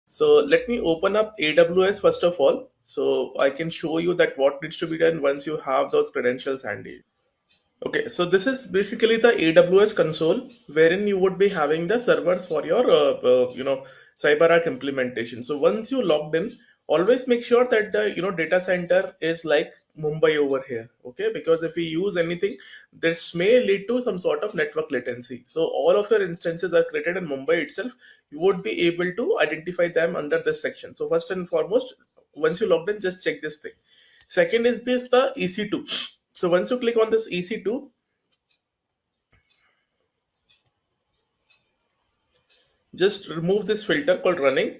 So let me open up AWS first of all, so I can show you that what needs to be done once you have those credentials handy. Okay, so this is basically the AWS console wherein you would be having the servers for your CyberArk implementation. So once you logged in, always make sure that the data center is like Mumbai over here. Okay, because if we use anything, this may lead to some sort of network latency. So all of your instances are created in Mumbai itself. You would be able to identify them under this section. So first and foremost, once you logged in, just check this thing. Second is this the EC2. So once you click on this EC2, just remove this filter called running,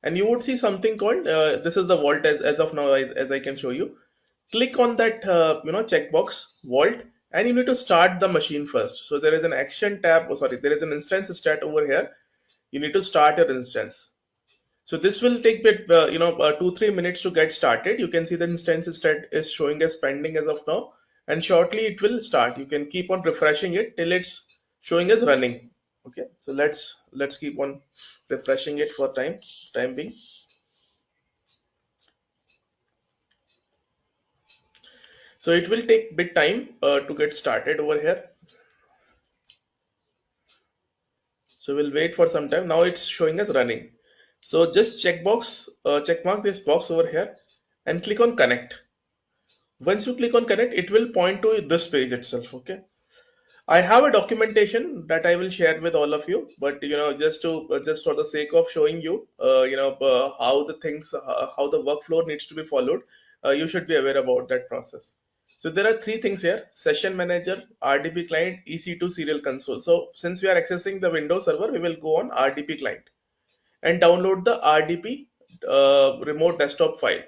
and you would see something called this is the vault as of now as I can show you. Click on that checkbox vault, and you need to start the machine first. So there is an action tab. Oh, sorry, there is an instance stat over here. You need to start your instance. So this will take bit 2-3 minutes to get started. You can see the instance stat is showing as pending as of now, and shortly it will start. You can keep on refreshing it till it's showing as running. Okay, so let's keep on refreshing it for time being. So it will take bit time to get started over here. So we'll wait for some time. Now it's showing as running. So just check mark this box over here and click on connect. Once you click on connect, it will point to this page itself. Okay. I have a documentation that I will share with all of you, but just for the sake of showing you, how the things, how the workflow needs to be followed, you should be aware about that process. So there are three things here: session manager, RDP client, EC2 serial console. So since we are accessing the Windows server, we will go on RDP client and download the RDP remote desktop file.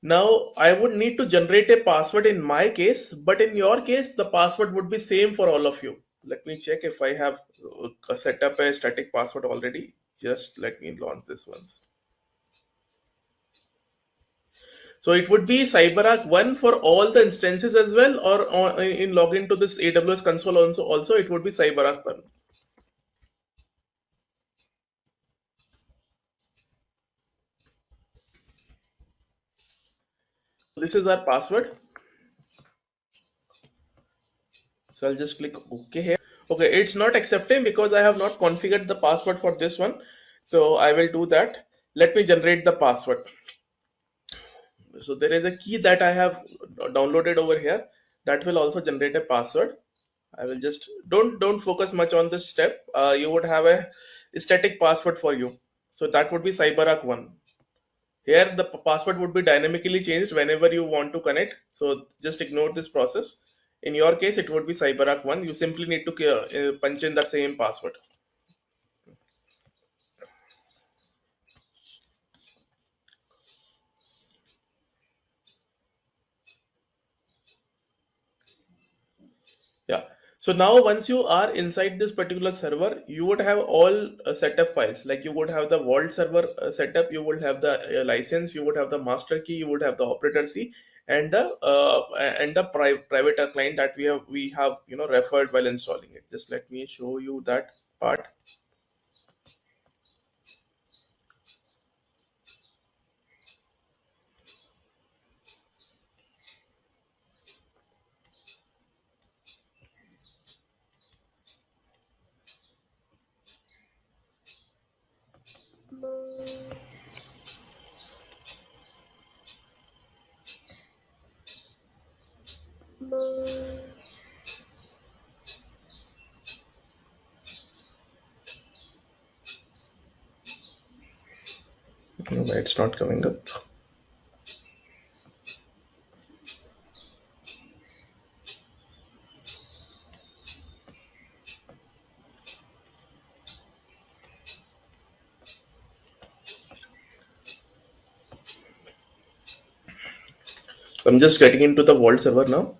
Now, I would need to generate a password in my case, but in your case, the password would be same for all of you. Let me check if I have set up a static password already. Just let me launch this once. So it would be CyberArk 1 for all the instances as well, or in login to this AWS console also it would be CyberArk 1. This is our password. So I'll just click OK here. Okay, it's not accepting because I have not configured the password for this one. So I will do that. Let me generate the password. So there is a key that I have downloaded over here that will also generate a password. I will just don't focus much on this step. You would have a static password for you. So that would be CyberArk 1. Here the password would be dynamically changed whenever you want to connect. So just ignore this process. In your case, it would be CyberArk 1. You simply need to punch in that same password. Yeah. So now once you are inside this particular server, you would have all setup files. Like you would have the vault server setup, you would have the license, you would have the master key, you would have the operator C, and the private client that we have referred while installing it. Just let me show you that part. No, it's not coming up. I'm just getting into the vault server now.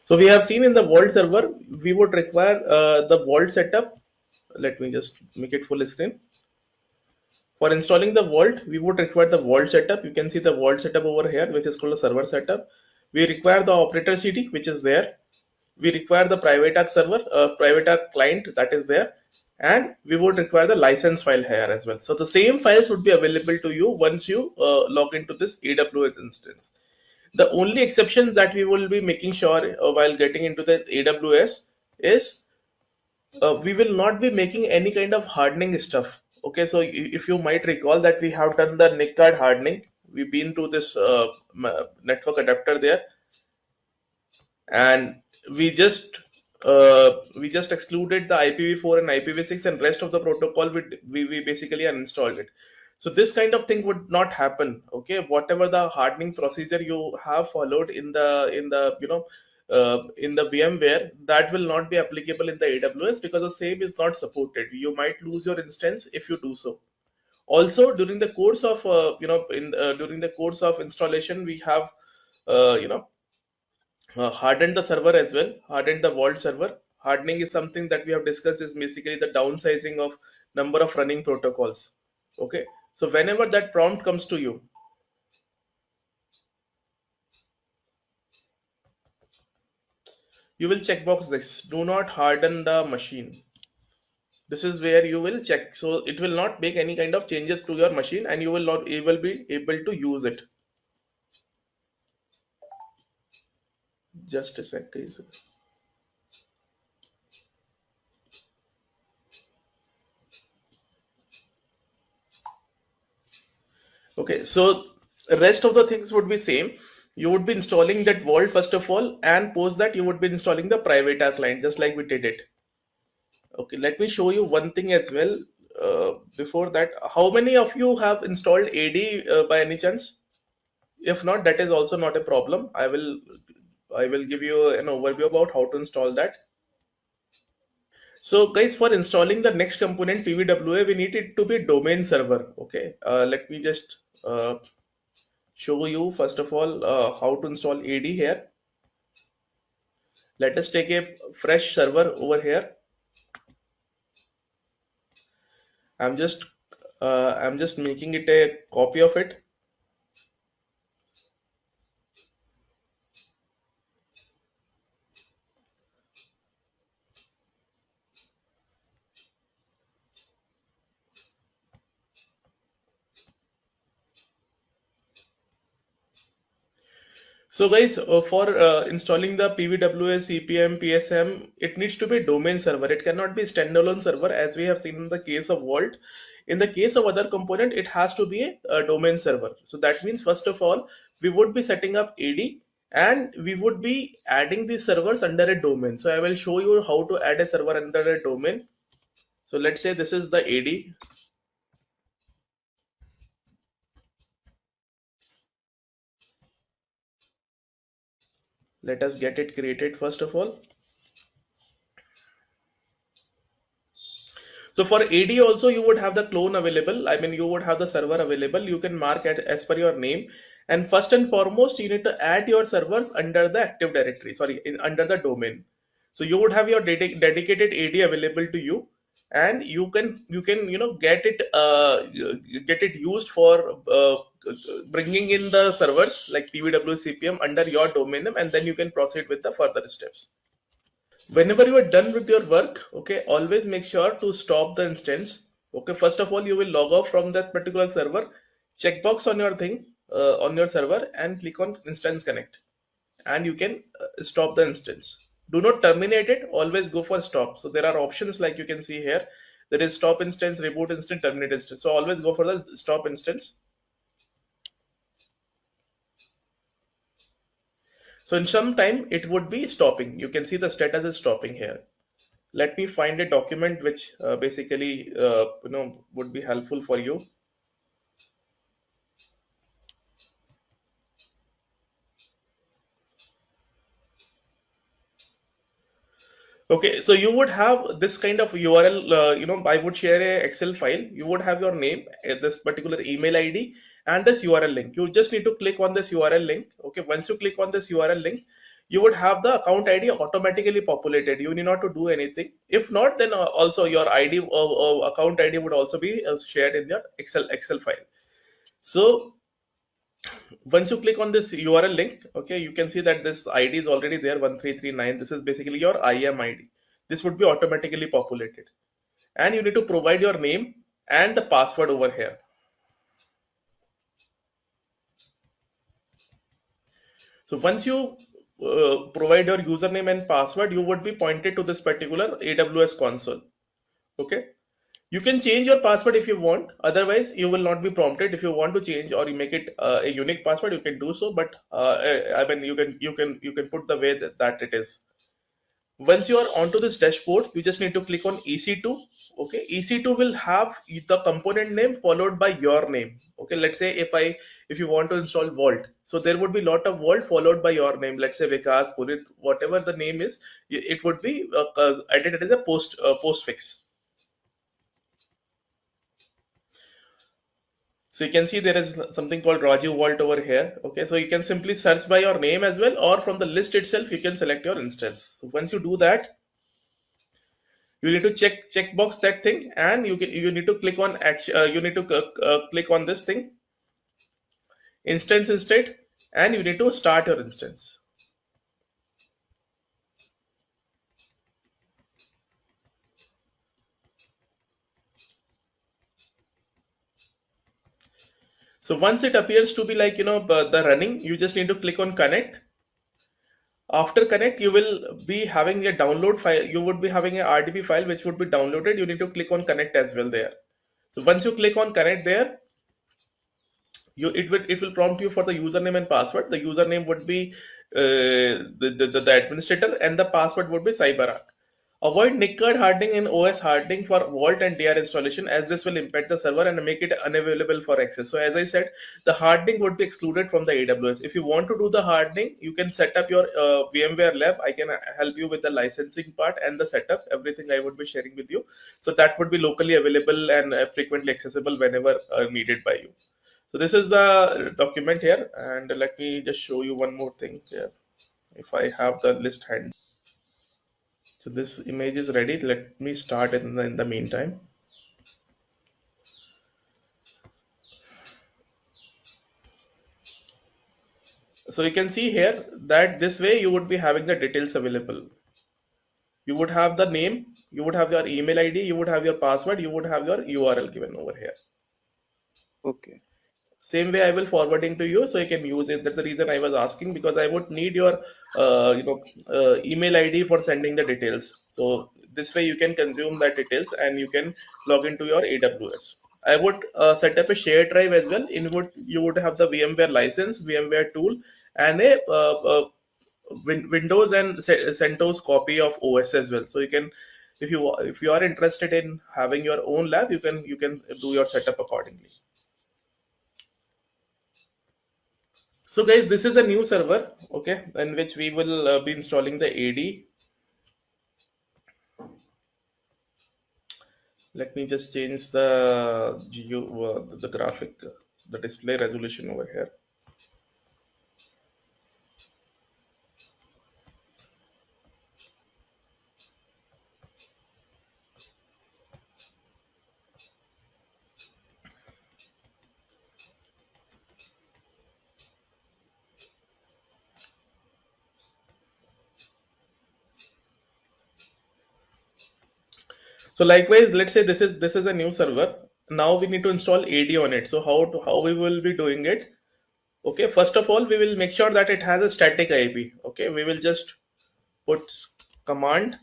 So we have seen in the vault server, we would require the vault setup. Let me just make it full screen. For installing the vault, we would require the vault setup. You can see the vault setup over here, which is called a server setup. We require the operator CD, which is there. We require the private arc server, private arc client that is there, and we would require the license file here as well. So the same files would be available to you once you log into this AWS instance. The only exception that we will be making sure while getting into the AWS is we will not be making any kind of hardening stuff. Okay, so if you might recall that we have done the NIC card hardening, we've been to this network adapter there, and we just we just excluded the IPv4 and IPv6, and rest of the protocol we basically uninstalled it. So this kind of thing would not happen. Okay, whatever the hardening procedure you have followed in the in the VMware, that will not be applicable in the AWS because the same is not supported. You might lose your instance if you do so. Also, during the course of during the course of installation, we have uh, you know hardened the server as well, hardened the vault server. Hardening is something that we have discussed, is basically the downsizing of number of running protocols. Okay, so whenever that prompt comes to you, you will checkbox this: do not harden the machine. This is where you will check, so it will not make any kind of changes to your machine, and you will not able be able to use it. Just a sec, guys. Okay, so rest of the things would be same. You would be installing that vault first of all, and post that you would be installing the private R client, just like we did it. Okay, let me show you one thing as well. Before that, how many of you have installed AD by any chance? If not, that is also not a problem. I will give you an overview about how to install that. So guys, for installing the next component PVWA, we need it to be domain server. Okay, let me just show you first of all how to install AD here. Let us take a fresh server over here. I'm just making it a copy of it. So guys, for installing the PVWA, CPM, PSM, it needs to be domain server. It cannot be standalone server as we have seen in the case of Vault. In the case of other component, it has to be a domain server. So that means first of all, we would be setting up AD, and we would be adding these servers under a domain. So I will show you how to add a server under a domain. So let's say this is the AD. Let us get it created first of all. So for AD also you would have the clone available. I mean, you would have the server available. You can mark it as per your name. And first and foremost, you need to add your servers under the Active Directory. Sorry, under the domain. So you would have your dedicated AD available to you, and you can get it used for bringing in the servers like PVW CPM under your domain name, and then you can proceed with the further steps. Whenever you are done with your work, okay, always make sure to stop the instance. Okay, first of all, you will log off from that particular server, checkbox on your thing, on your server, and click on instance connect, and you can stop the instance. Do not terminate it, always go for stop. So there are options like you can see here. There is stop instance, reboot instance, terminate instance. So always go for the stop instance. So in some time it would be stopping. You can see the status is stopping here. Let me find a document which basically would be helpful for you. Okay, so you would have this kind of URL. I would share a Excel file. You would have your name, this particular email ID, and this URL link. You just need to click on this URL link. Okay, once you click on this URL link, you would have the account ID automatically populated. You need not to do anything. If not, then also your ID account ID would also be shared in your Excel file. So once you click on this URL link, okay, you can see that this ID is already there, 1339. This is basically your IAM ID. This would be automatically populated. And you need to provide your name and the password over here. So once you provide your username and password, you would be pointed to this particular AWS console. Okay. You can change your password if you want. Otherwise, you will not be prompted. If you want to change or you make it a unique password, you can do so. But I mean, you can put the way that it is. Once you are onto this dashboard, you just need to click on EC2. Okay, EC2 will have the component name followed by your name. Okay, let's say if you want to install Vault, so there would be lot of Vault followed by your name. Let's say Vikas, Purit, whatever the name is, it would be added as a postfix. So you can see there is something called Raju Vault over here. Okay, so you can simply search by your name as well, or from the list itself, you can select your instance. So once you do that, you need to checkbox that thing, and you need to click on action. You need to click on this thing, instance instead, and you need to start your instance. So once it appears to be like the running, you just need to click on connect. After connect, you will be having a download file. You would be having a RDB file which would be downloaded. You need to click on connect as well there. So once you click on connect there, it will prompt you for the username and password. The username would be the administrator, and the password would be CyberArk. Avoid NIC hardening and OS hardening for Vault and DR installation, as this will impact the server and make it unavailable for access. So as I said, the hardening would be excluded from the AWS. If you want to do the hardening, you can set up your VMware lab. I can help you with the licensing part and the setup. Everything I would be sharing with you. So that would be locally available and frequently accessible whenever needed by you. So this is the document here, and let me just show you one more thing here. If I have the list hand. So this image is ready. Let me start in the meantime. So you can see here that this way you would be having the details available. You would have the name, you would have your email ID, you would have your password, you would have your URL given over here. Okay. Same way I will forwarding to you so you can use it. That's the reason I was asking, because I would need your email ID for sending the details. So this way you can consume that details and you can log into your AWS. I would set up a shared drive as well. In would you would have the VMware license, VMware tool, and a Windows and CentOS copy of OS as well. So you can, if you are interested in having your own lab, you can do your setup accordingly. So guys, this is a new server, okay, in which we will be installing the AD. Let me just change the graphic, the display resolution over here. So likewise, let's say this is a new server. Now we need to install AD on it. So how we will be doing it? Okay, first of all, we will make sure that it has a static IP. Okay, we will just put command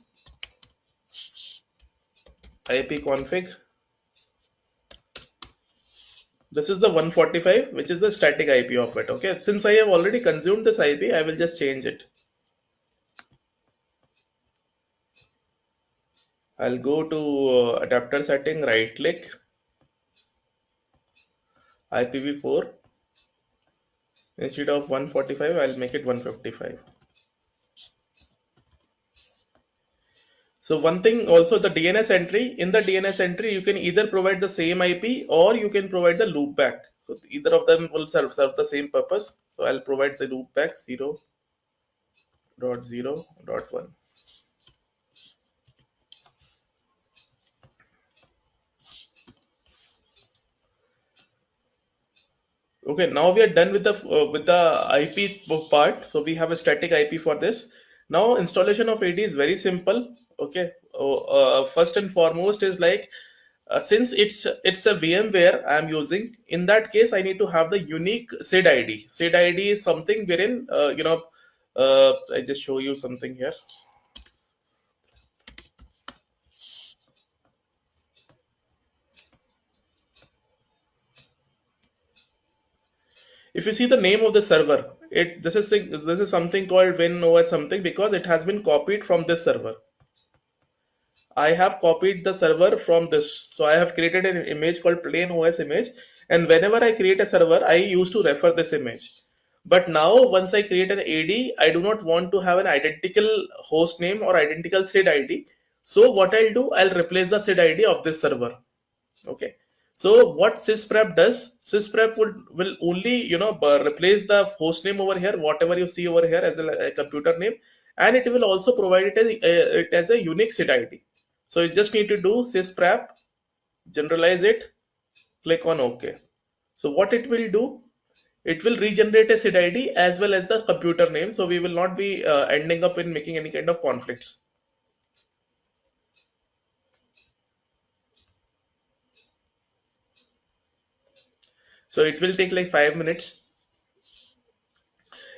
ipconfig. This is the 145, which is the static IP of it. Okay, since I have already consumed this IP, I will just change it. I'll go to adapter setting, right click, IPv4. Instead of 145, I'll make it 155. So one thing also, the DNS entry, in the DNS entry, you can either provide the same IP or you can provide the loopback. So either of them will serve the same purpose. So I'll provide the loopback 0. dot 0 dot 1. Okay, now we are done with the IP part. So we have a static IP for this. Now installation of AD is very simple. Okay, first and foremost is like since it's a VMware I am using. In that case, I need to have the unique SID ID. SID ID is something wherein I just show you something here. If you see the name of the server, this is something called WinOS something because it has been copied from this server. I have copied the server from this. So I have created an image called plain OS image. And whenever I create a server, I used to refer this image. But now once I create an AD, I do not want to have an identical host name or identical SID ID. So what I'll do, I'll replace the SID ID of this server. Okay. So what sysprep does, sysprep will only replace the host name over here, whatever you see over here as a computer name, and it will also provide it as a unique SID ID. So you just need to do sysprep, generalize it, click on OK. So what it will do, it will regenerate a SID ID as well as the computer name. So we will not be ending up in making any kind of conflicts. So it will take like 5 minutes.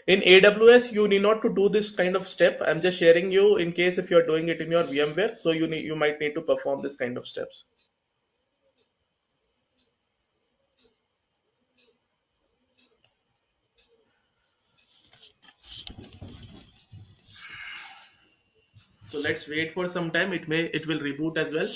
In AWS, you need not to do this kind of step. I'm just sharing you in case if you're doing it in your VMware. So you might need to perform this kind of steps. So let's wait for some time. It will reboot as well.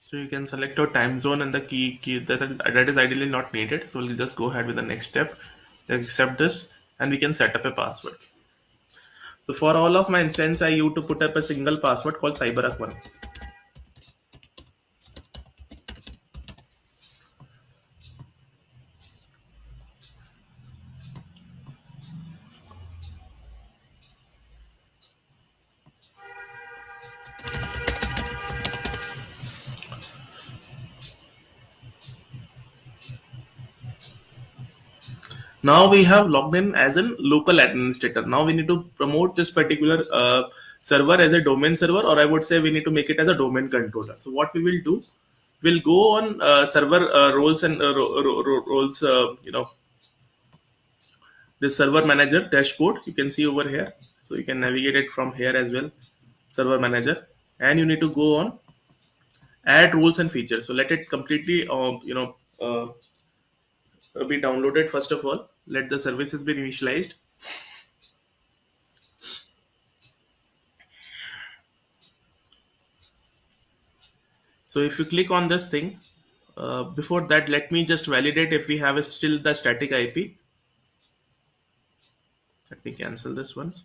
So you can select your time zone and the key that is ideally not needed. So we'll just go ahead with the next step. Accept this and we can set up a password. So for all of my instance, I used to put up a single password called CyberArk1. Now we have logged in as a local administrator. Now we need to promote this particular server as a domain server, or I would say we need to make it as a domain controller. So what we will do, we'll go on server roles and roles, this server manager dashboard. You can see over here. So you can navigate it from here as well, server manager, and you need to go on add rules and features. So let it completely, be downloaded first of all. Let the services be initialized. So if you click on this thing, before that, let me just validate if we have still the static IP. Let me cancel this once.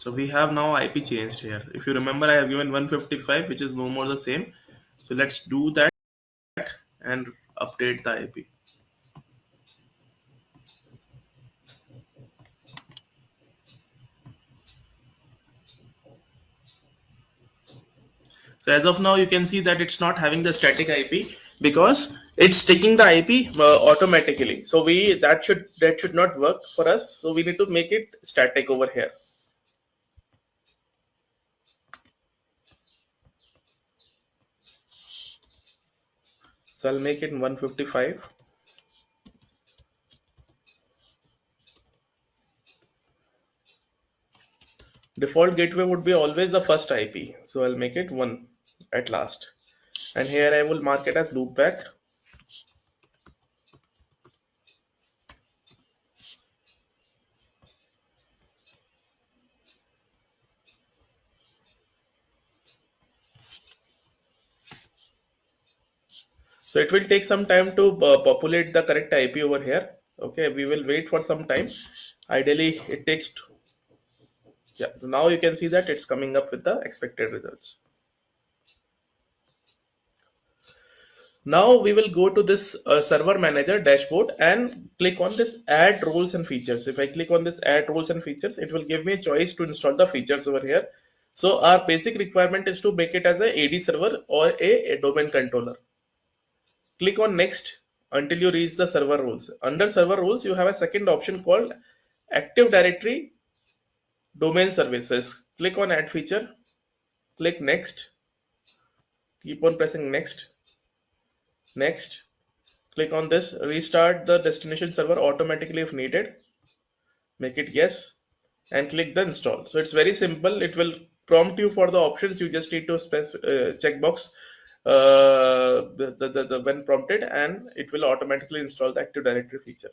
So we have now IP changed here. If you remember, I have given 155, which is no more the same. So let's do that and update the IP. So as of now, you can see that it's not having the static IP because it's taking the IP automatically. So we that should not work for us. So we need to make it static over here. So I'll make it 155. Default gateway would be always the first IP. So I'll make it 1 at last. And here I will mark it as loopback. So it will take some time to populate the correct IP over here. Okay, we will wait for some time. Ideally, it takes. Yeah, so now you can see that it's coming up with the expected results. Now we will go to this server manager dashboard and click on this add roles and features. If I click on this add roles and features, it will give me a choice to install the features over here. So our basic requirement is to make it as a AD server or a domain controller. Click on next until you reach the server roles. Under server roles, you have a second option called Active Directory Domain Services. Click on add feature, click next, keep on pressing next, next. Click on this restart the destination server automatically if needed. Make it yes and click the install. So it's very simple. It will prompt you for the options. You just need to checkbox the when prompted and it will automatically install the Active Directory feature.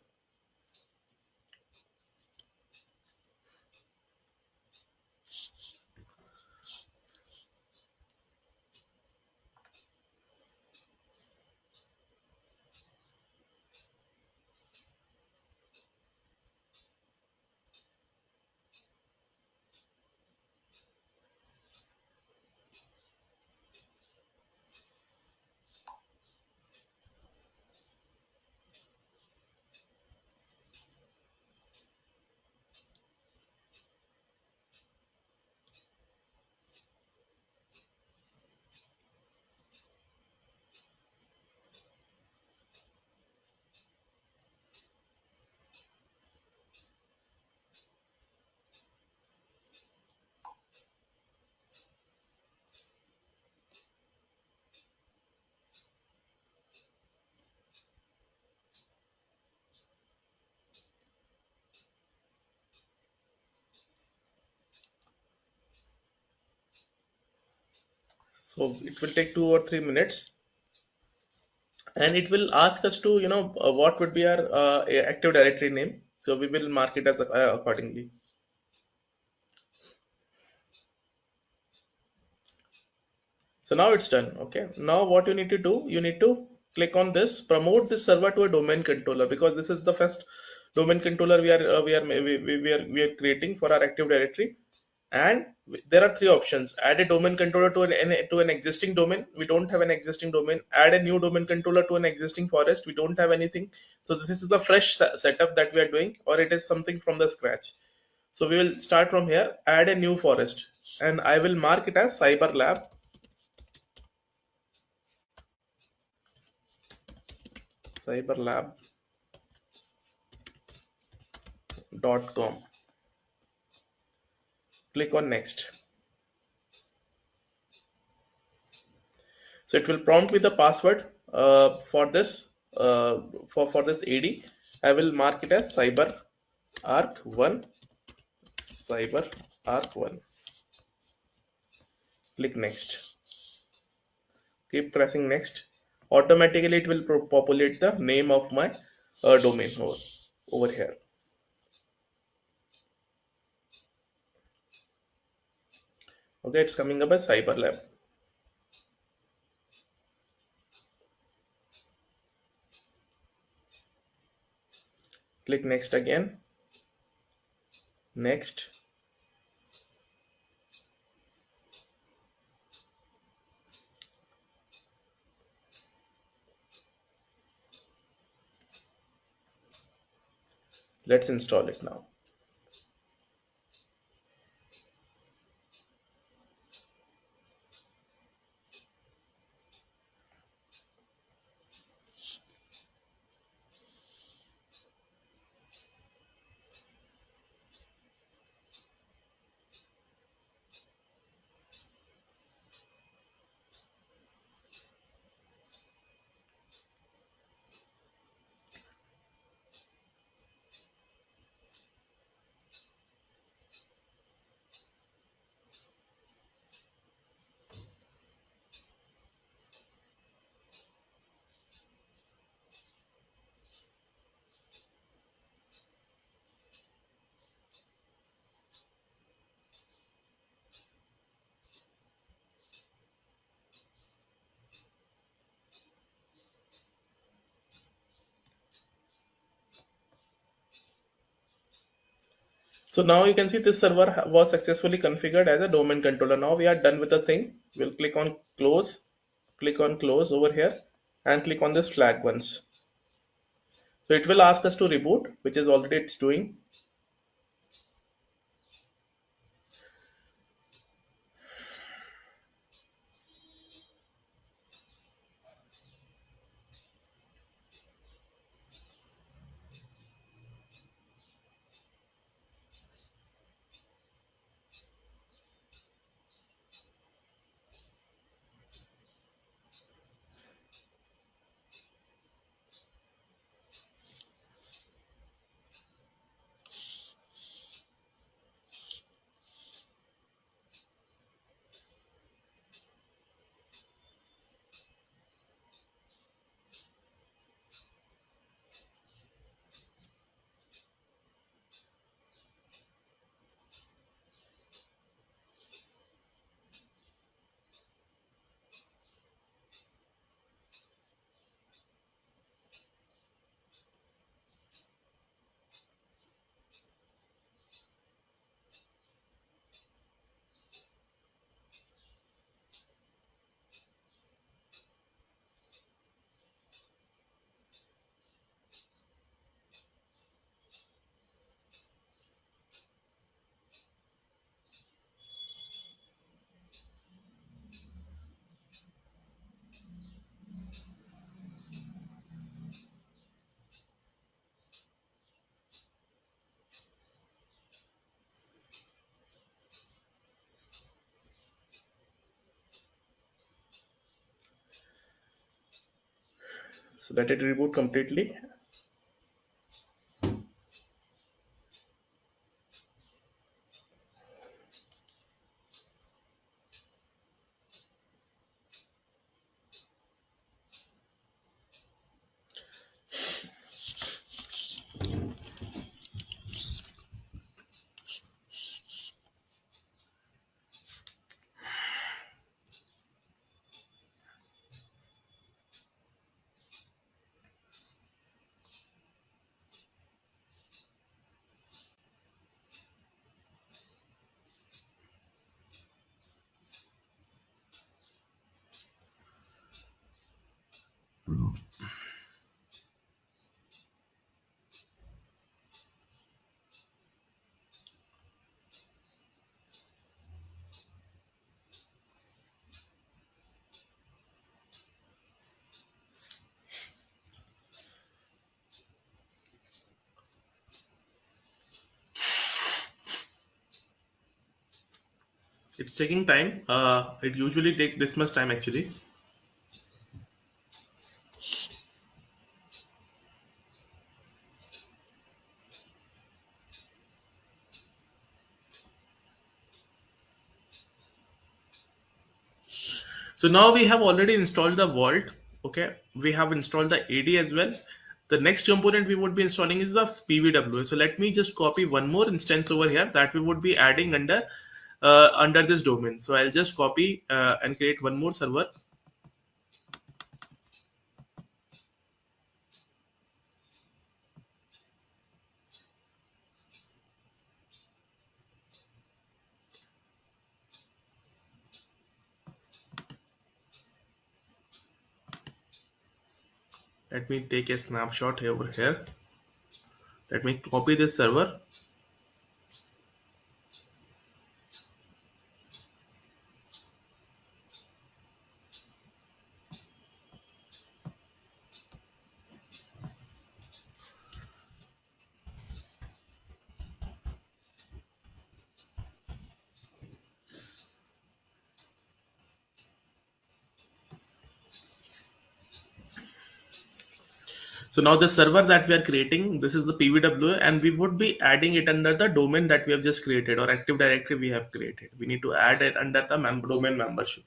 So it will take 2 or 3 minutes and it will ask us to what would be our Active Directory name. So we will mark it as accordingly. So now it's done. Okay. Now what you need to do, you need to click on this, promote this server to a domain controller because this is the first domain controller we are creating for our Active Directory. And there are three options: add a domain controller to an existing domain. We don't have an existing domain. Add a new domain controller to an existing forest. We don't have anything. So this is the fresh setup that we are doing, or it is something from the scratch. So we will start from here. Add a new forest, and I will mark it as cyberlab.com. Click on next. So it will prompt me the password for this for this AD. I will mark it as CyberArk1. CyberArk1. Click next. Keep pressing next. Automatically it will populate the name of my domain over here. Okay, it's coming up as CyberLab. Click next again. Next. Let's install it now. So now you can see this server was successfully configured as a domain controller. Now we are done with the thing. We'll click on close over here and click on this flag once. So it will ask us to reboot, which is already it's doing. So let it reboot completely. It's taking time. It usually take this much time actually. So now we have already installed the Vault. Okay, we have installed the AD as well. The next component we would be installing is the PVWA. So let me just copy one more instance over here that we would be adding under this domain. So I'll just copy and create one more server. Let me take a snapshot over here. Let me copy this server. So now the server that we are creating, this is the PVWA, and we would be adding it under the domain that we have just created or Active Directory we have created. We need to add it under the domain membership.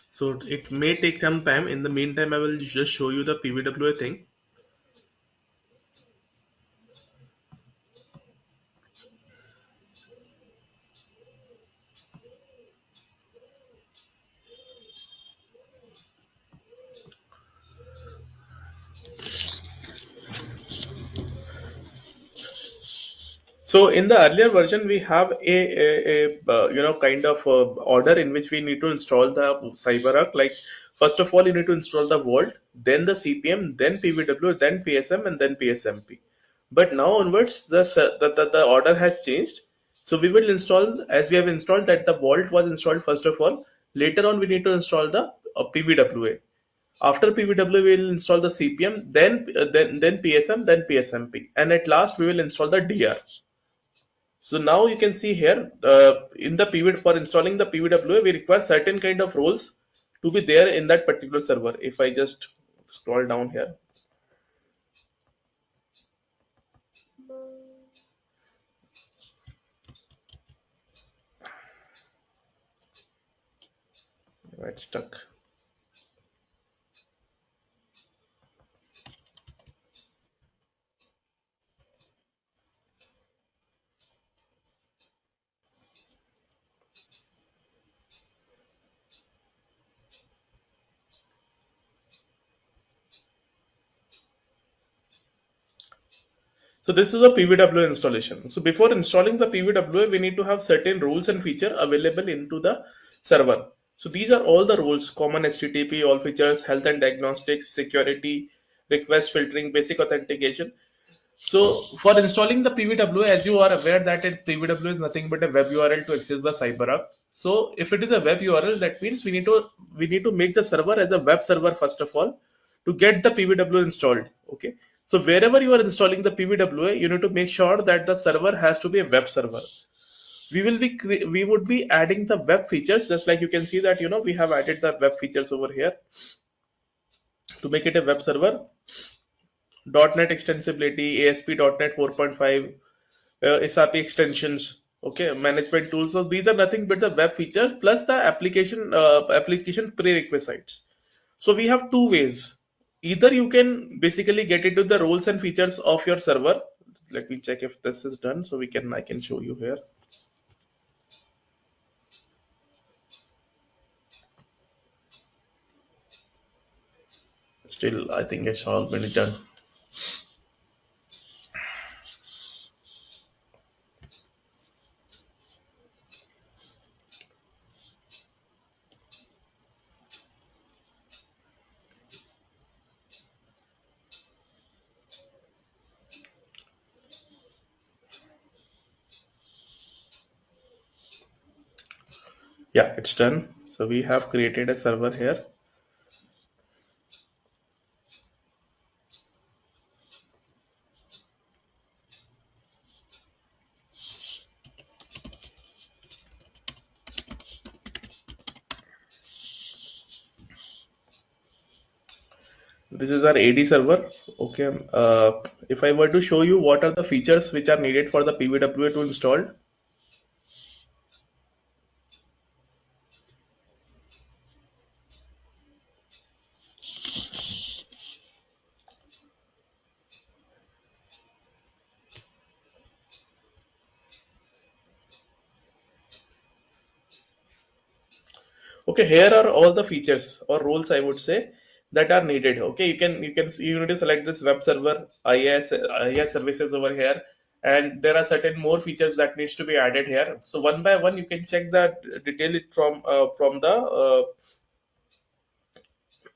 So it may take some time. In the meantime, I will just show you the PVWA thing. So in the earlier version, we have a kind of order in which we need to install the CyberArk. Like first of all, you need to install the Vault, then the CPM, then PVW, then PSM, and then PSMP. But now onwards, the order has changed. So we will install, as we have installed that the Vault was installed first of all. Later on, we need to install the PVWA. After PVW, we will install the CPM, then PSM, then PSMP, and at last we will install the DR. So now you can see here in the PV for installing the PVWA, we require certain kind of roles to be there in that particular server. If I just scroll down here, it's stuck. So this is a PVWA installation. So before installing the PVWA, we need to have certain rules and feature available into the server. So these are all the rules: common HTTP, all features, health and diagnostics, security, request filtering, basic authentication. So for installing the PVWA, as you are aware that its PVWA is nothing but a web URL to access the CyberArk. So if it is a web URL, that means we need to make the server as a web server first of all to get the PVWA installed. Okay. So wherever you are installing the PVWA, you need to make sure that the server has to be a web server. We would be adding the web features, just like you can see that we have added the web features over here to make it a web server. .NET extensibility, ASP.NET 4.5, SRP extensions, okay, management tools. So these are nothing but the web features plus the application prerequisites. So we have two ways. Either you can basically get into the roles and features of your server. Let me check if this is done. So I can show you here. Still, I think it's all been done. Yeah, it's done. So we have created a server here. This is our AD server. Okay. If I were to show you what are the features which are needed for the PVWA to install. Okay, here are all the features or roles I would say that are needed. Okay, you need to select this web server IaaS services over here, and there are certain more features that needs to be added here. So one by one, you can check the detail it from the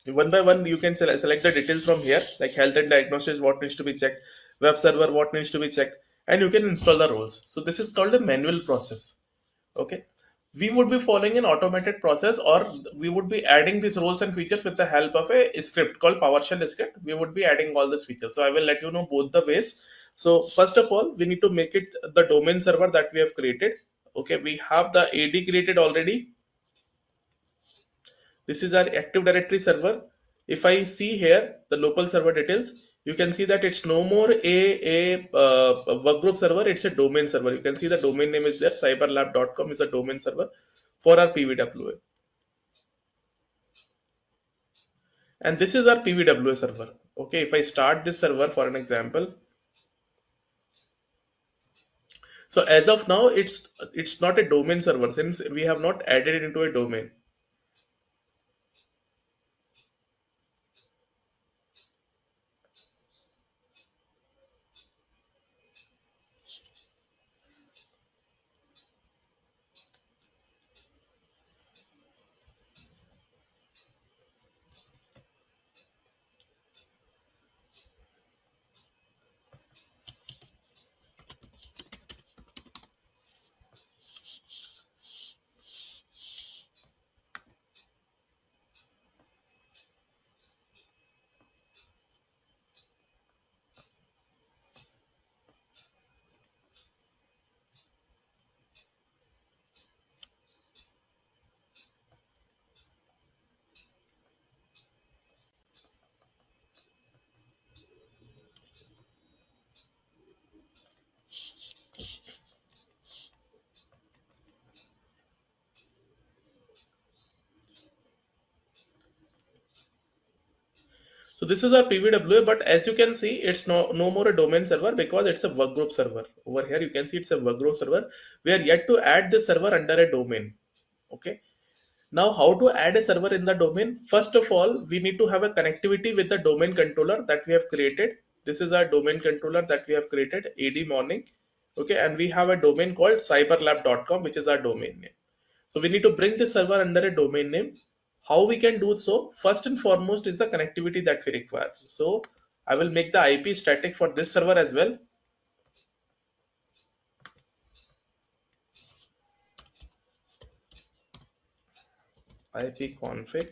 one by one. You can select the details from here, like health and diagnosis, what needs to be checked, web server, what needs to be checked, and you can install the roles. So this is called a manual process. Okay, we would be following an automated process, or we would be adding these roles and features with the help of a script called PowerShell script. We would be adding all these features. So I will let you know both the ways. So first of all, we need to make it the domain server that we have created. Okay, we have the AD created already. This is our Active Directory server. If I see here the local server details, you can see that it's no more a workgroup server, it's a domain server. You can see the domain name is there, cyberlab.com is a domain server for our PVWA. And this is our PVWA server. Okay, if I start this server for an example, so as of now, it's not a domain server since we have not added it into a domain. So this is our PVWA, but as you can see, it's no more a domain server because it's a workgroup server. Over here, you can see it's a workgroup server. We are yet to add this server under a domain. Okay. Now, how to add a server in the domain? First of all, we need to have a connectivity with the domain controller that we have created. This is our domain controller that we have created, AD morning. Okay, and we have a domain called cyberlab.com, which is our domain name. So we need to bring this server under a domain name. How we can do so? First and foremost is the connectivity that we require. So I will make the IP static for this server as well. IP config.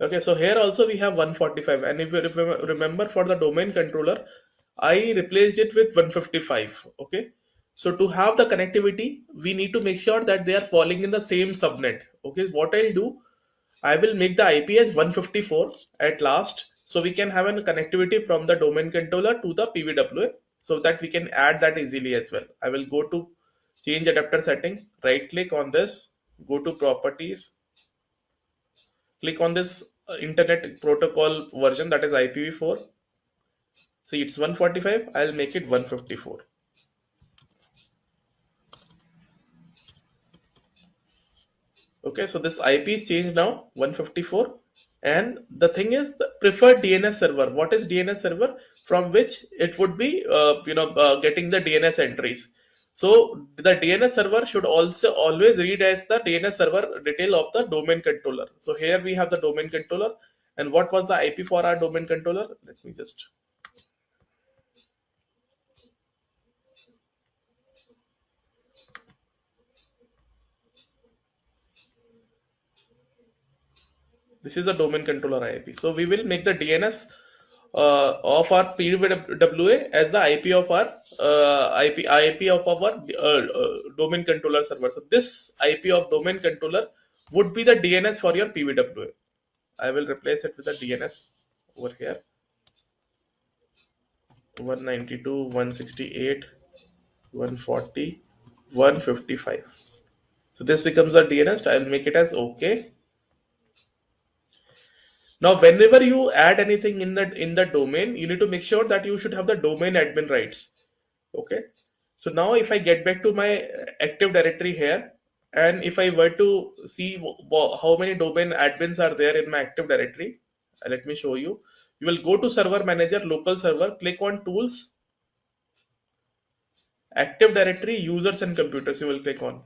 Okay, so here also we have 145, and if you remember for the domain controller, I replaced it with 155. Okay, so to have the connectivity, we need to make sure that they are falling in the same subnet. Okay, what I'll do, I will make the IP as 154 at last, so we can have a connectivity from the domain controller to the PVWA, so that we can add that easily as well. I will go to change adapter setting, right click on this, go to properties, click on this internet protocol version, that is IPv4. See, it's 145, I'll make it 154. Okay, so this IP is changed now 154, and the thing is the preferred DNS server. What is DNS server? From which it would be getting the DNS entries. So the DNS server should also always read as the DNS server detail of the domain controller. So here we have the domain controller, and what was the IP for our domain controller? Let me just. This is the domain controller IP. So we will make the DNS of our PVWA as the IP of our IP of our domain controller server. So this IP of domain controller would be the DNS for your PVWA. I will replace it with the DNS over here. 192, 168, 140, 155. So this becomes the DNS. I'll make it as OK. Now, whenever you add anything in the domain, you need to make sure that you should have the domain admin rights. Okay. So now if I get back to my Active Directory here, and if I were to see how many domain admins are there in my Active Directory, let me show you. You will go to Server Manager, Local Server, click on Tools, Active Directory, Users and Computers. You will click on.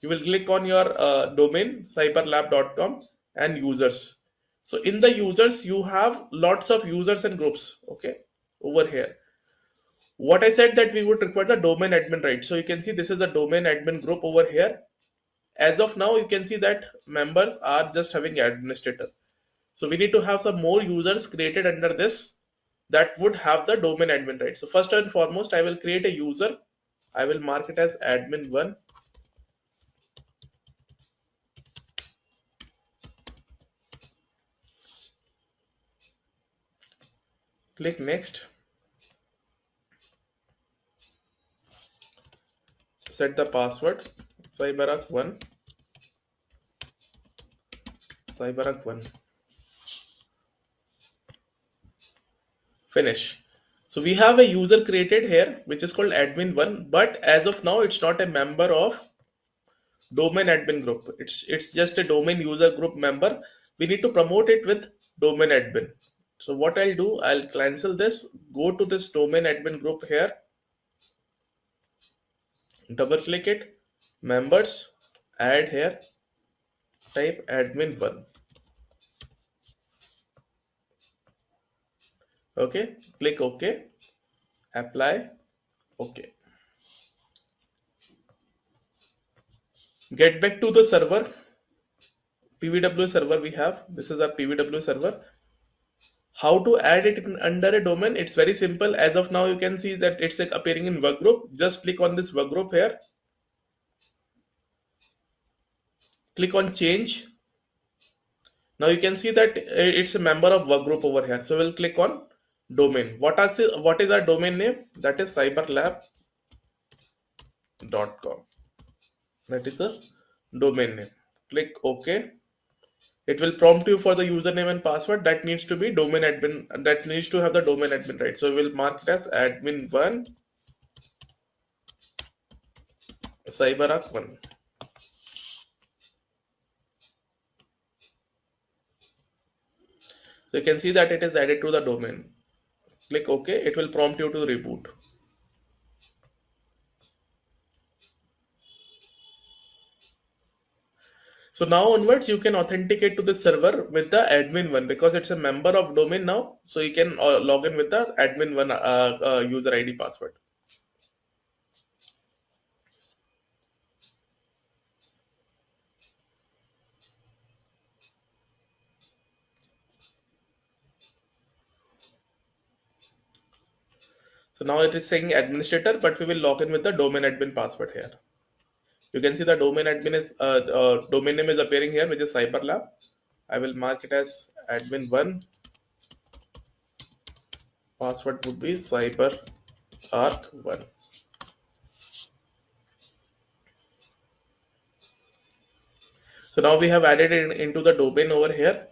You will click on your domain cyberlab.com and users. So in the users, you have lots of users and groups. Okay, over here. What I said that we would require the domain admin right. So you can see this is the domain admin group over here. As of now, you can see that members are just having administrator. So we need to have some more users created under this that would have the domain admin right. So first and foremost, I will create a user. I will mark it as admin1. Click next. Set the password. Cyberark1. Cyberark1. Finish. So we have a user created here which is called admin1, but as of now it's not a member of domain admin group. It's just a domain user group member. We need to promote it with domain admin. So what I'll do, I'll cancel this, go to this domain admin group here, double click it, members, add here, type admin1. Okay, click OK, apply, OK. Get back to the server, PVW server we have. This is our PVW server. How to add it under a domain? It's very simple. As of now, you can see that it's appearing in workgroup. Just click on this workgroup here. Click on change. Now you can see that it's a member of workgroup over here. So we'll click on domain. What is our domain name? That is cyberlab.com. That is the domain name. Click OK. It will prompt you for the username and password. That needs to be domain admin. That needs to have the domain admin, right? So we'll mark it as admin1 cyberark1. So you can see that it is added to the domain. Click OK. It will prompt you to reboot. So now onwards, you can authenticate to the server with the admin1 because it's a member of domain now. So you can log in with the admin1 user ID password. So now it is saying administrator, but we will log in with the domain admin password here. You can see the domain admin is domain name is appearing here, which is Cyberlab. I will mark it as admin1. Password would be cyberark1. So now we have added it into the domain over here.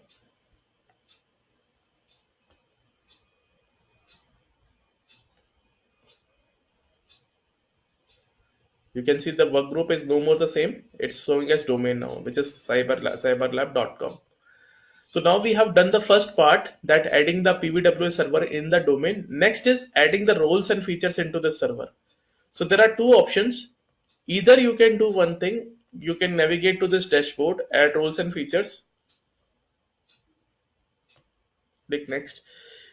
You can see the work group is no more the same. It's showing as domain now, which is cyberlab.com. So now we have done the first part, that adding the PVWA server in the domain. Next is adding the roles and features into the server. So there are two options. Either you can do one thing, you can navigate to this dashboard, add roles and features. Click next.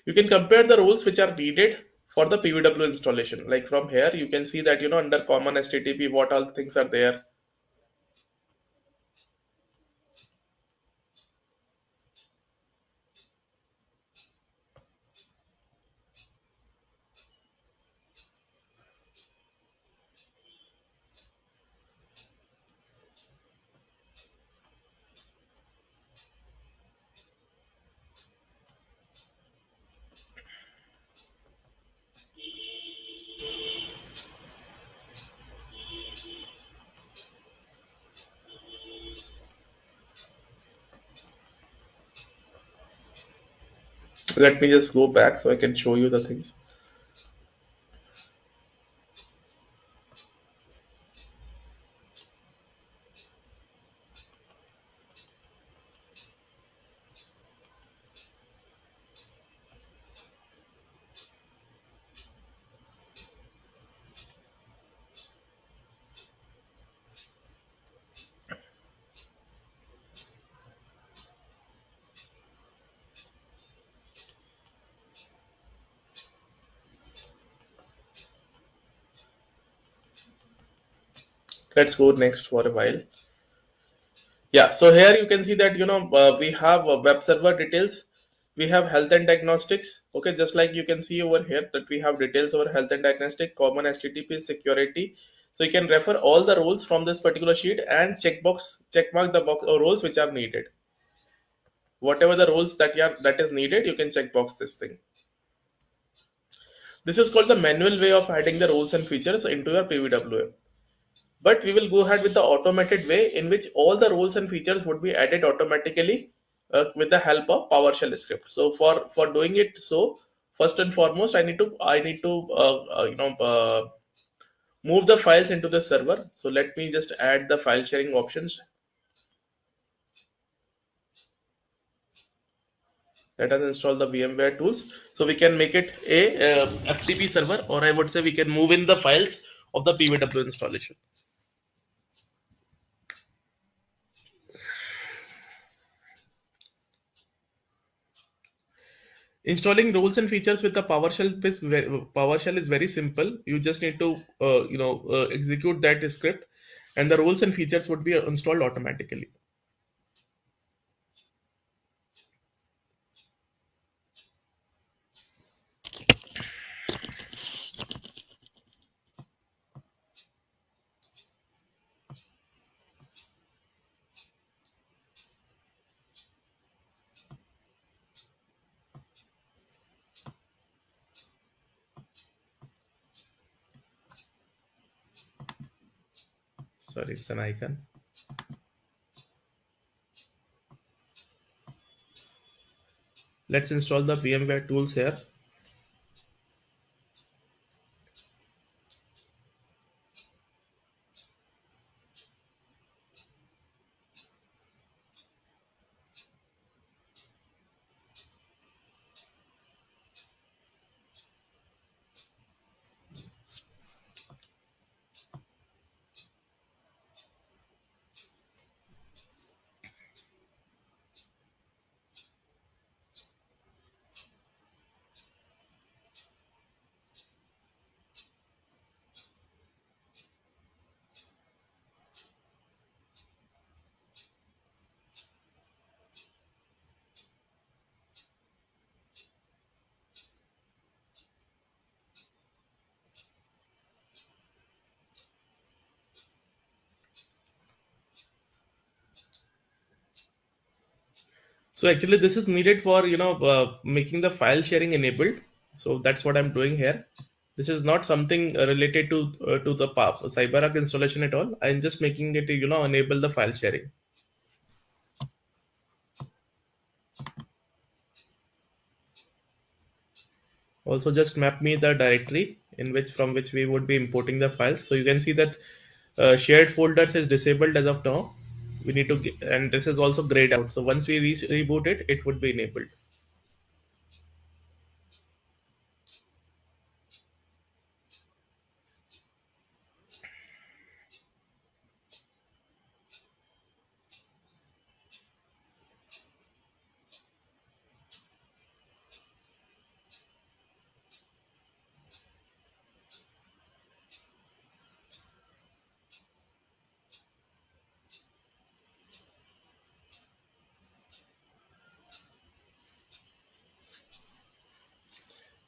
You can compare the roles which are needed for the PVW installation. Like from here, you can see that, under common HTTP, what all things are there. Let me just go back so I can show you the things. Let's go next for a while. Yeah, so here you can see that we have web server details, we have health and diagnostics. Okay, just like you can see over here that we have details over health and diagnostic, common HTTP security. So you can refer all the roles from this particular sheet and checkmark the box or roles which are needed. Whatever the roles that is needed, you can check box this thing. This is called the manual way of adding the roles and features into your PVWA. But we will go ahead with the automated way in which all the roles and features would be added automatically with the help of PowerShell script. So for doing it, so first and foremost, I need to move the files into the server. So let me just add the file sharing options. Let us install the VMware tools. So we can make it a FTP server, or I would say we can move in the files of the PVW installation. Installing rules and features with the PowerShell is very simple. You just need to execute that script, and the rules and features would be installed automatically. Sorry, it's an icon. Let's install the VMware tools here. So actually, this is needed for making the file sharing enabled. So that's what I'm doing here. This is not something related to the CyberArk installation at all. I'm just making it enable the file sharing. Also, just map me the directory in which from which we would be importing the files. So you can see that shared folders is disabled as of now. We need to and this is also grayed out. So once we reboot it, it would be enabled.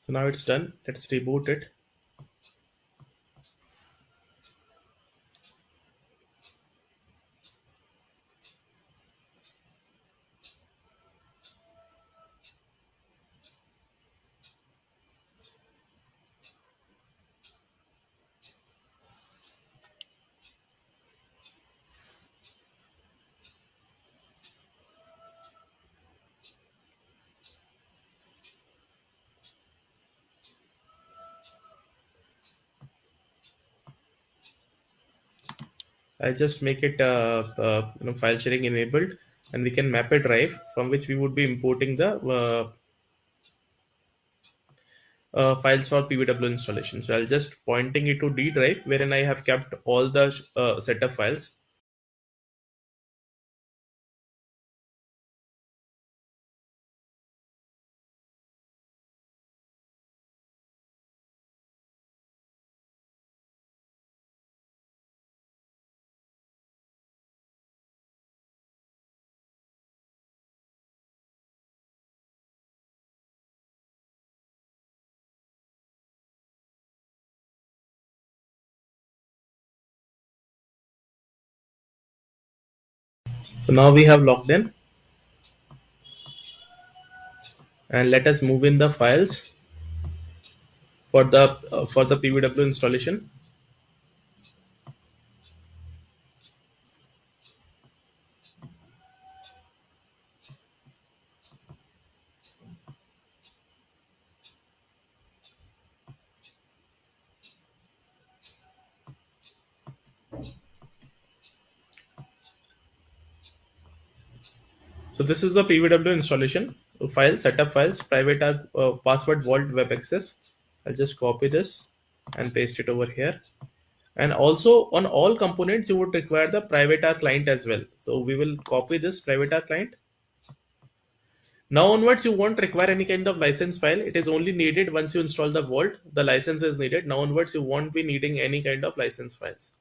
So now it's done. Let's reboot it. I just make it file sharing enabled, and we can map a drive from which we would be importing the files for PVW installation. So I'll just pointing it to D drive, wherein I have kept all the setup files. So now we have logged in, and let us move in the files for the PVW installation. So this is the PVW installation file, setup files, private password vault web access. I'll just copy this and paste it over here. And also on all components, you would require the private R client as well. So we will copy this private R client. Now onwards, you won't require any kind of license file. It is only needed once you install the vault. The license is needed. Now onwards, you won't be needing any kind of license files.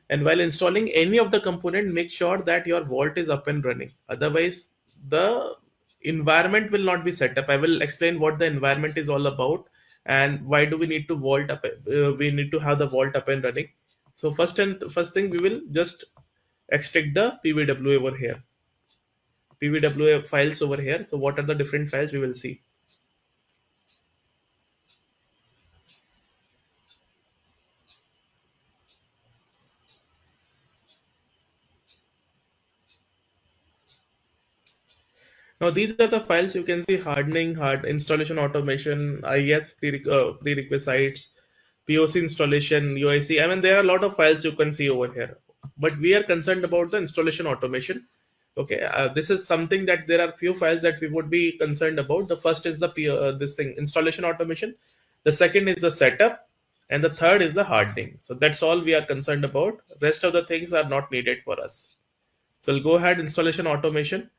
And while installing any of the component, make sure that your vault is up and running. Otherwise, the environment will not be set up. I will explain what the environment is all about and why do we need to vault up. We need to have the vault up and running. So first thing, we will just extract the PVWA over here. PVWA files over here. So what are the different files we will see? Now these are the files you can see: hardening, hard installation automation, IS prerequisites, POC installation, UIC. I mean, there are a lot of files you can see over here, but we are concerned about the installation automation. Okay, this is something that there are few files that we would be concerned about. The first is the this thing, installation automation. The second is the setup, and the third is the hardening. So that's all we are concerned about. Rest of the things are not needed for us. So we'll go ahead, installation automation.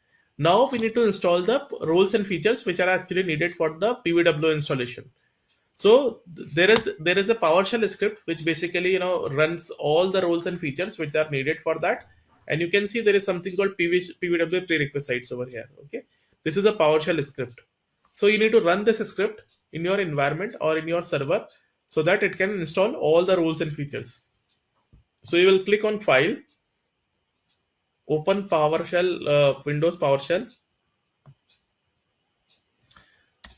Now we need to install the roles and features which are actually needed for the PVW installation. So there is a PowerShell script which basically runs all the roles and features which are needed for that. And you can see there is something called PVW prerequisites over here. Okay, this is a PowerShell script. So you need to run this script in your environment or in your server so that it can install all the roles and features. So you will click on File, open PowerShell, Windows PowerShell.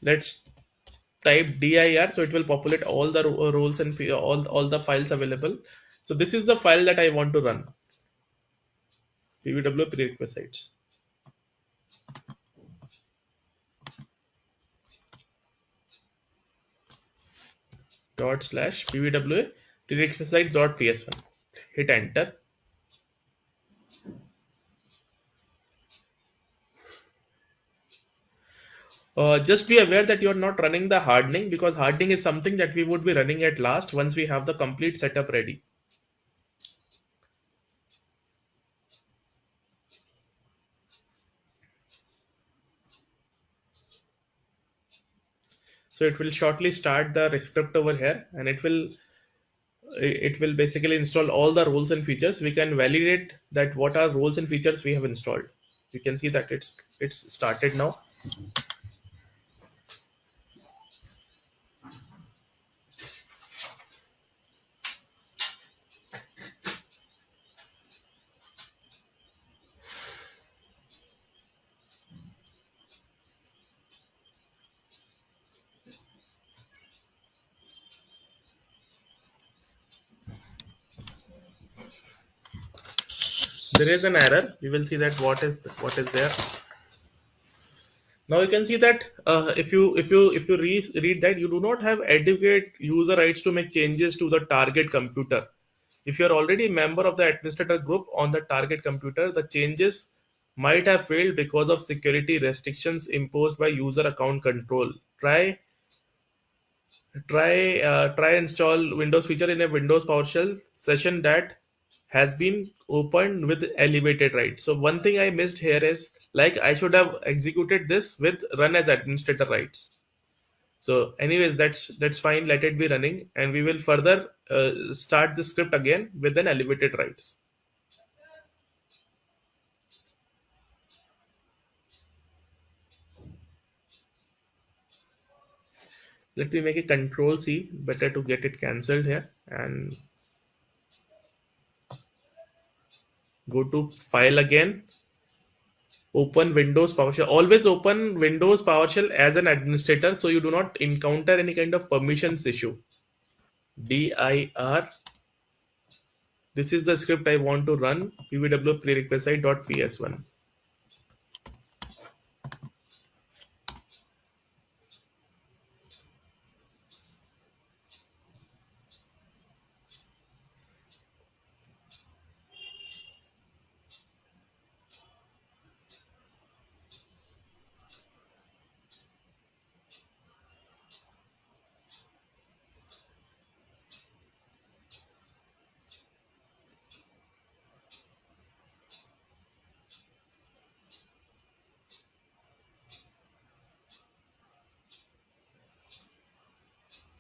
Let's type dir, so it will populate all the roles and all the files available. So this is the file that I want to run, PVW prerequisites. Dot slash PVW prerequisites dot ps1. Hit enter. Just be aware that you are not running the hardening, because hardening is something that we would be running at last once we have the complete setup ready. So it will shortly start the script over here, and it will basically install all the roles and features. We can validate that what are roles and features we have installed. You can see that it's started now. There is an error. We will see that what is there. Now you can see that if you read that, you do not have adequate user rights to make changes to the target computer. If you are already a member of the administrator group on the target computer, the changes might have failed because of security restrictions imposed by user account control. Try install Windows feature in a Windows PowerShell session that has been opened with elevated rights. So one thing I missed here is like I should have executed this with run as administrator rights. So anyways, that's fine. Let it be running, and we will further start the script again with an elevated rights. Let me make a control C, better to get it cancelled here, and go to file again. Open Windows PowerShell. Always open Windows PowerShell as an administrator so you do not encounter any kind of permissions issue. dir. This is the script I want to run. PVW prerequisite.ps1.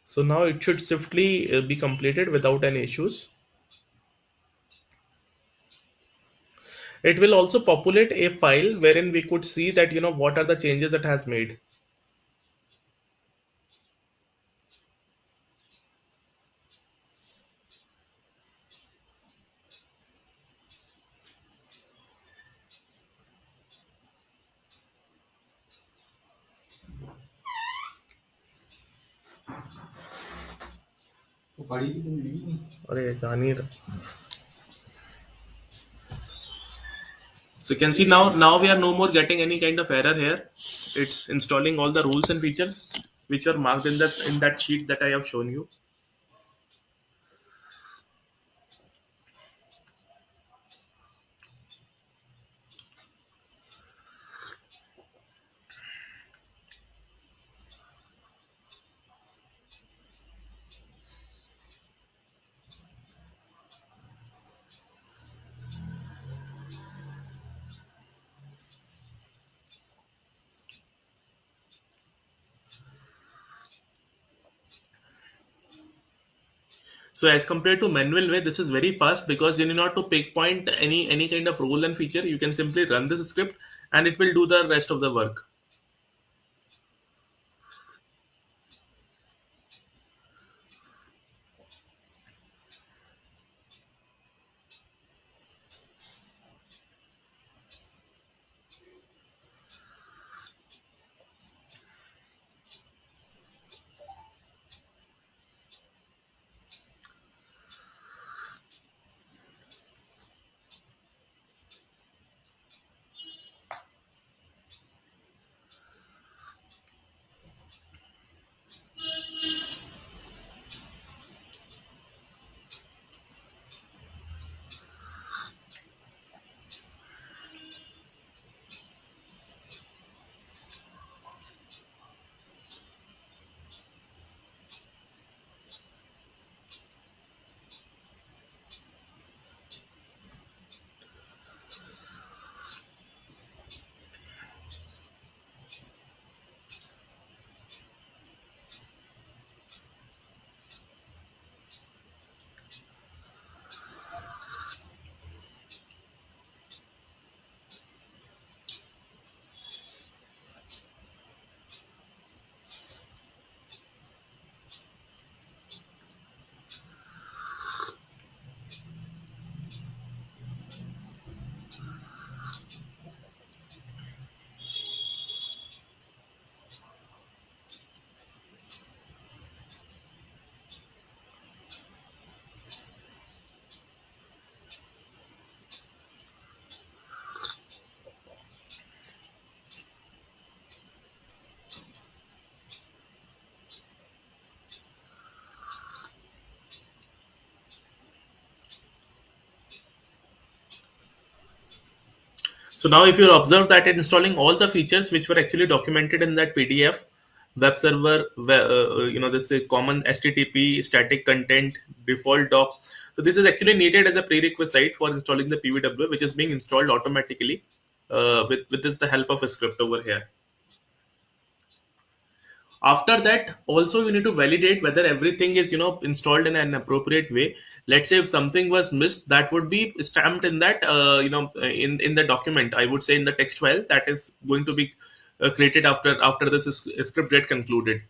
So now it should swiftly be completed without any issues. It will also populate a file wherein we could see that what are the changes it has made. अरे जान ही रहा. So you can see now we are no more getting any kind of error here. It's installing all the rules and features which are marked in that sheet that I have shown you. So as compared to manual way, this is very fast because you need not to pinpoint any kind of rule and feature. You can simply run this script and it will do the rest of the work. So now if you observe that it's installing all the features which were actually documented in that PDF, web server, this common HTTP, static content, default doc. So this is actually needed as a prerequisite for installing the PVWA, which is being installed automatically with this the help of a script over here. After that, also you need to validate whether everything is installed in an appropriate way. Let's say if something was missed, that would be stamped in that in the document. I would say in the text file that is going to be created after this script get concluded.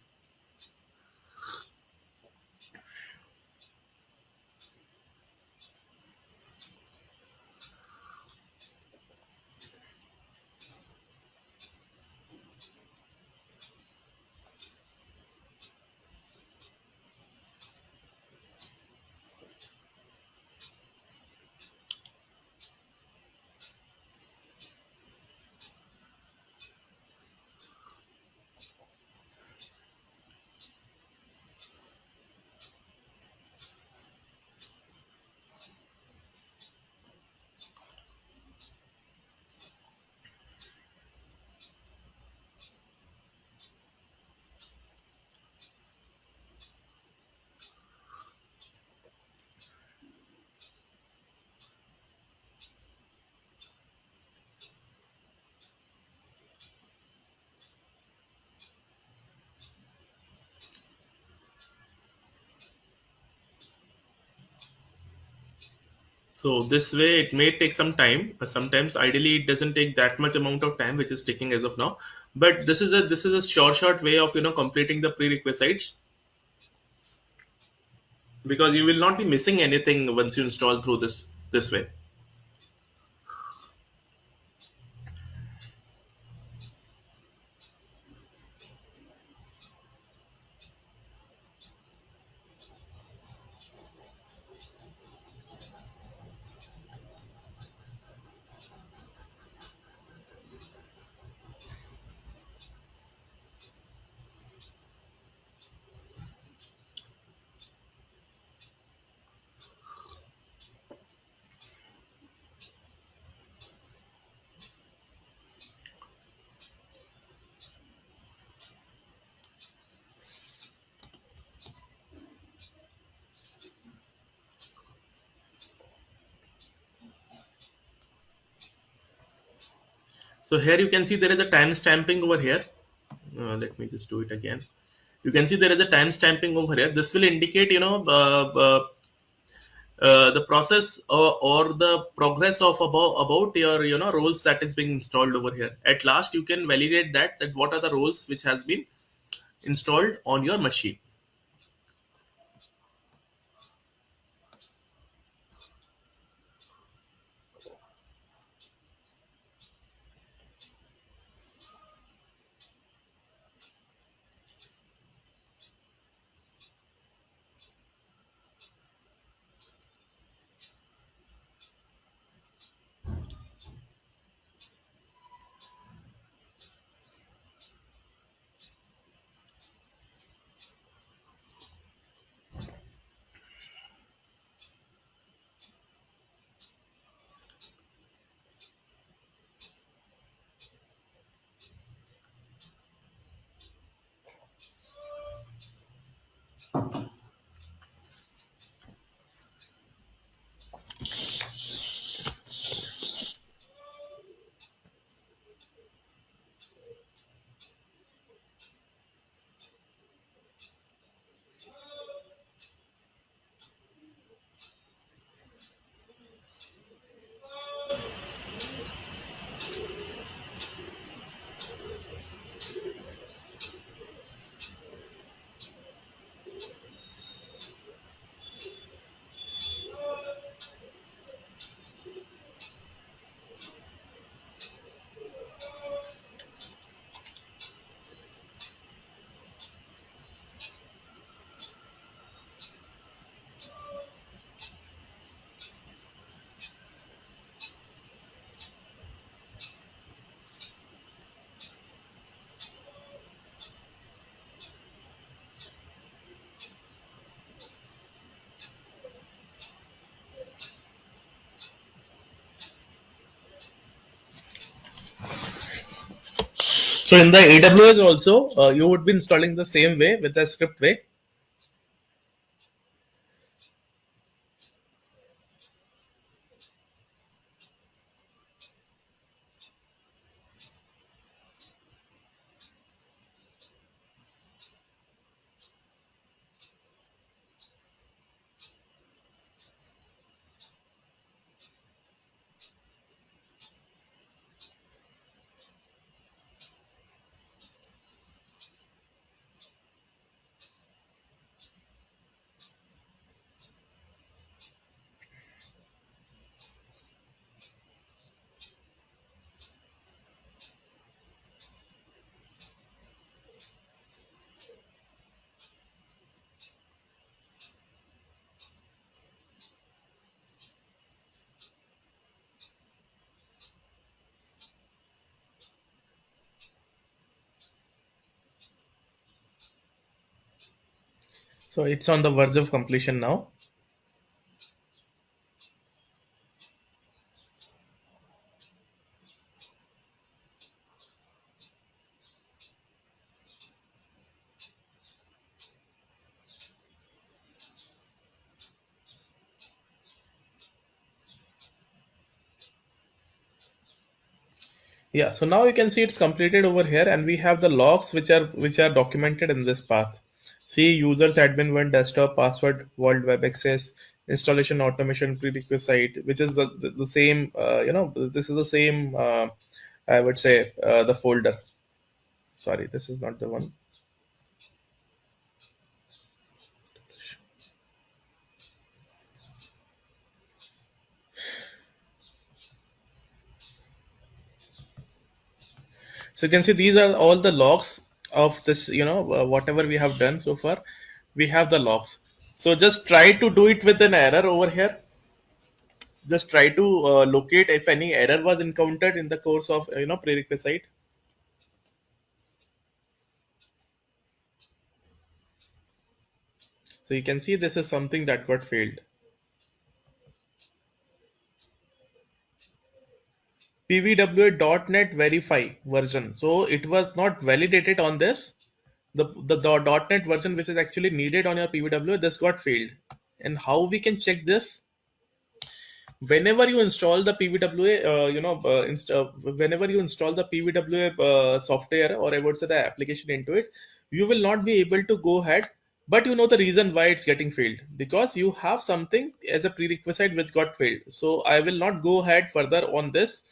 So this way it may take some time. Sometimes ideally it doesn't take that much amount of time, which is taking as of now. But this is a short way of completing the prerequisites, because you will not be missing anything once you install through this way. So here you can see there is a time stamping over here. Let me just do it again. You can see there is a time stamping over here. This will indicate, the process or the progress of about your, roles that is being installed over here. At last, you can validate that what are the roles which has been installed on your machine. So in the AWS also, you would be installing the same way with the script way. So it's on the verge of completion now. Yeah, so now you can see it's completed over here, and we have the logs which are documented in this path. See users admin one desktop password world web access installation automation prerequisite, which is the same. This is the same. I would say the folder. Sorry, this is not the one. So you can see these are all the logs of this. Whatever we have done so far, we have the logs. So just try to do it with an error over here. Just try to locate if any error was encountered in the course of prerequisite. So you can see this is something that got failed. PVWA.NET verify version. So it was not validated on this. The .NET version which is actually needed on your PVWA, this got failed. And how we can check this? Whenever you install the PVWA, whenever you install the PVWA software, or I would say the application into it, you will not be able to go ahead. But you know the reason why it's getting failed, because you have something as a prerequisite which got failed. So I will not go ahead further on this.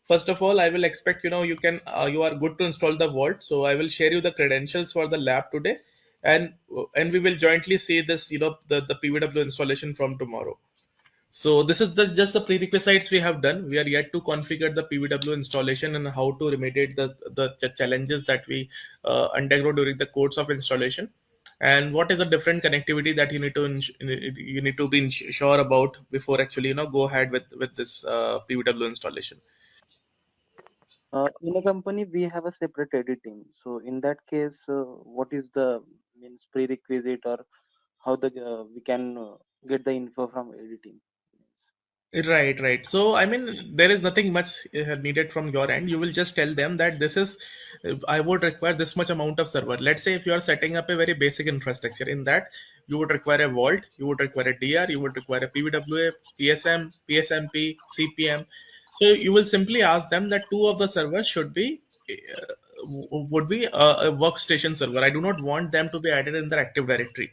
First of all, I will expect you are good to install the vault. So I will share you the credentials for the lab today, and we will jointly see this the PVW installation from tomorrow. So this is just the prerequisites we have done. We are yet to configure the PVW installation and how to remediate the challenges that we undergo during the course of installation. And what is the different connectivity that you need to be sure about before actually go ahead with this PVW installation. In a company, we have a separate editing. So in that case, what is the means prerequisite, or how the we can get the info from editing? Right, right. So, I mean, there is nothing much needed from your end. You will just tell them that I would require this much amount of server. Let's say if you are setting up a very basic infrastructure, in that you would require a vault, you would require a DR, you would require a PVWA, PSM, PSMP, CPM. So you will simply ask them that two of the servers would be a workstation server. I do not want them to be added in the Active Directory.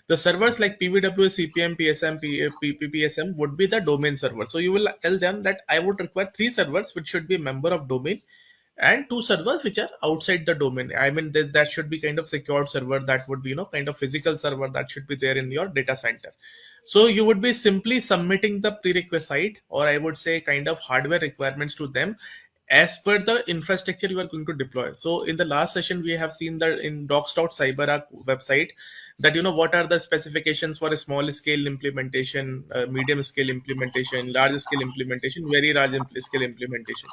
The servers like PVW, CPM, PSM, PPSM would be the domain server. So you will tell them that I would require three servers which should be member of domain, and two servers which are outside the domain. I mean, that should be kind of secured server, that would be kind of physical server that should be there in your data center. So you would be simply submitting the prerequisite, or I would say kind of hardware requirements to them as per the infrastructure you are going to deploy. So in the last session, we have seen that in docs.cyberark website, that what are the specifications for a small scale implementation, medium scale implementation, large scale implementation, very large scale implementation.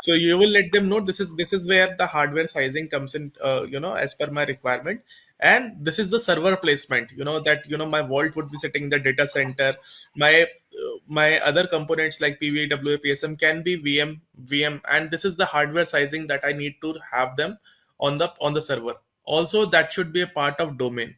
So you will let them know this is where the hardware sizing comes in, as per my requirement. And this is the server placement, that my vault would be sitting in the data center. My other components like PVWA, PSM can be VM, and this is the hardware sizing that I need to have them on the server. Also, that should be a part of domain.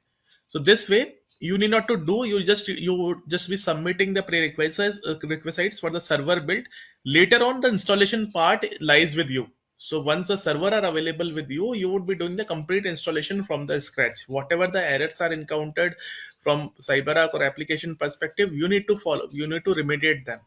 So this way, you need not to do. You would just be submitting the prerequisites requisites for the server build. Later on, the installation part lies with you. So once the server are available with you, you would be doing the complete installation from the scratch. Whatever the errors are encountered from CyberArk or application perspective, you need to follow. You need to remediate them.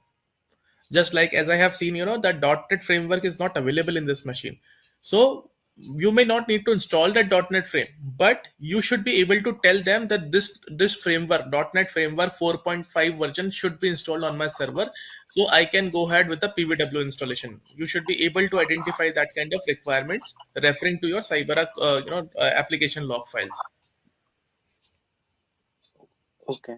Just like as I have seen, that .NET framework is not available in this machine. So you may not need to install that .NET frame, but you should be able to tell them that this framework, .NET framework 4.5 version should be installed on my server, so I can go ahead with the PVW installation. You should be able to identify that kind of requirements referring to your CyberArk, application log files. Okay.